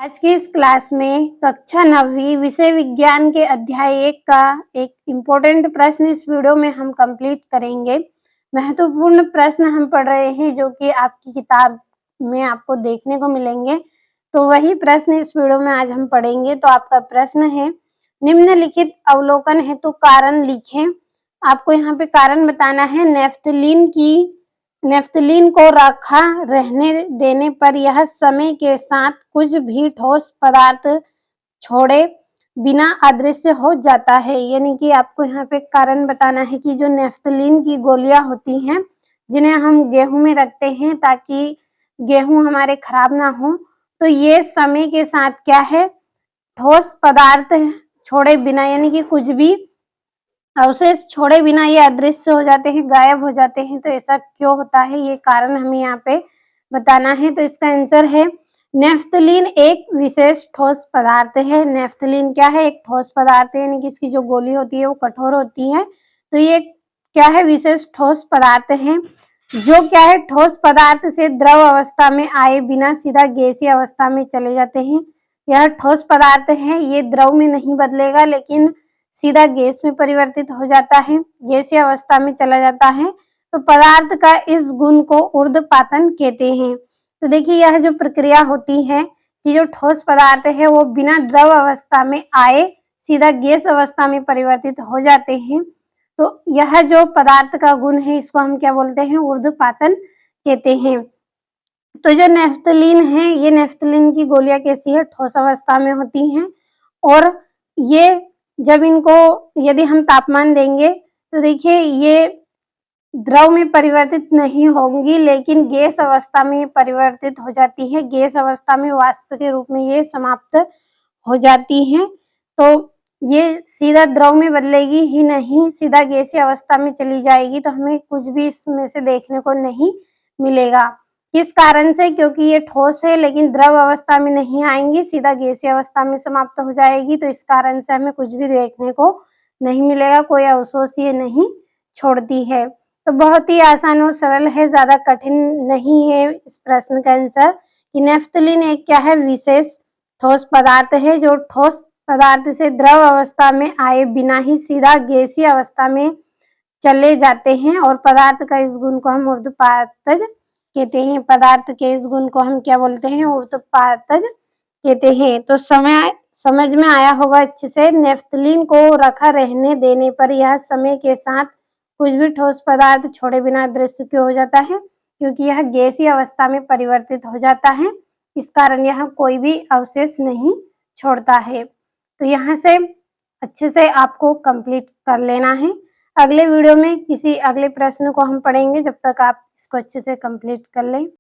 आज की इस क्लास में कक्षा 9वीं विषय विज्ञान के अध्याय 1 का एक इम्पोर्टेंट प्रश्न इस वीडियो में हम कंप्लीट करेंगे। महत्वपूर्ण प्रश्न हम पढ़ रहे हैं जो कि आपकी किताब में आपको देखने को मिलेंगे, तो वही प्रश्न इस वीडियो में आज हम पढ़ेंगे। तो आपका प्रश्न है, निम्नलिखित अवलोकन हेतु कारण लिखें। आपको यहाँ पे कारण बताना है। नेफ्थलीन को रखा रहने देने पर यह समय के साथ कुछ भी ठोस पदार्थ छोड़े बिना अदृश्य हो जाता है। यानी कि आपको यहाँ पे कारण बताना है कि जो नेफ्थलीन की गोलियां होती हैं, जिन्हें हम गेहूं में रखते हैं ताकि गेहूं हमारे खराब ना हो, तो ये समय के साथ क्या है, ठोस पदार्थ छोड़े बिना, यानी कि कुछ भी अवशेष छोड़े बिना ये अदृश्य हो जाते हैं, गायब हो जाते हैं। तो ऐसा क्यों होता है, ये कारण हमें यहाँ पे बताना है। तो इसका आंसर है, नेफ्थलीन एक विशेष ठोस पदार्थ है। नेफ्थलीन क्या है, एक ठोस पदार्थ है, यानी कि इसकी जो गोली होती है वो कठोर होती है। तो ये क्या है, विशेष ठोस पदार्थ है जो क्या है, ठोस पदार्थ से द्रव अवस्था में आए बिना सीधा गैसीय अवस्था में चले जाते हैं। यह ठोस पदार्थ है, ये द्रव में नहीं बदलेगा लेकिन सीधा गैस में परिवर्तित हो जाता है, गैसीय अवस्था में चला जाता है। तो पदार्थ का इस गुण को ऊर्ध्वपातन कहते हैं। तो देखिए, यह जो प्रक्रिया होती है कि जो ठोस पदार्थ है वो बिना द्रव अवस्था में आए सीधा गैस अवस्था में परिवर्तित हो जाते हैं। तो यह जो पदार्थ का गुण है इसको हम क्या बोलते हैं, ऊर्ध्वपातन कहते हैं। तो जो नेफ्थलीन है, ये नेफ्थलीन की गोलियां कैसी है, ठोस अवस्था में होती हैं। और ये जब इनको यदि हम तापमान देंगे तो देखिए ये द्रव में परिवर्तित नहीं होंगी लेकिन गैस अवस्था में परिवर्तित हो जाती है। गैस अवस्था में वाष्प के रूप में ये समाप्त हो जाती है। तो ये सीधा द्रव में बदलेगी ही नहीं, सीधा गैसीय अवस्था में चली जाएगी। तो हमें कुछ भी इसमें से देखने को नहीं मिलेगा। किस कारण से, क्योंकि ये ठोस है लेकिन द्रव अवस्था में नहीं आएंगी, सीधा गैसीय अवस्था में समाप्त हो जाएगी। तो इस कारण से हमें कुछ भी देखने को नहीं मिलेगा, कोई अवशेष ये नहीं छोड़ती है। तो बहुत ही आसान और सरल है, ज्यादा कठिन नहीं है इस प्रश्न का आंसर। कि नेफ्थलीन एक क्या है, विशेष ठोस पदार्थ है जो ठोस पदार्थ से द्रव अवस्था में आए बिना ही सीधा गैसीय अवस्था में चले जाते हैं। और पदार्थ का इस गुण को हम ऊर्ध्वपातज कहते हैं। पदार्थ के इस गुण को हम क्या बोलते हैं, ऊर्ध्वपातज कहते हैं। तो समझ में आया होगा अच्छे से। नेफ्थलीन को रखा रहने देने पर यह समय के साथ कुछ भी ठोस पदार्थ छोड़े बिना अदृश्य क्यों हो जाता है, क्योंकि यह गैसीय अवस्था में परिवर्तित हो जाता है। इस कारण यह कोई भी अवशेष नहीं छोड़ता है। तो यहाँ से अच्छे से आपको कंप्लीट कर लेना है। अगले वीडियो में किसी अगले प्रश्न को हम पढ़ेंगे, जब तक आप इसको अच्छे से कंप्लीट कर लें।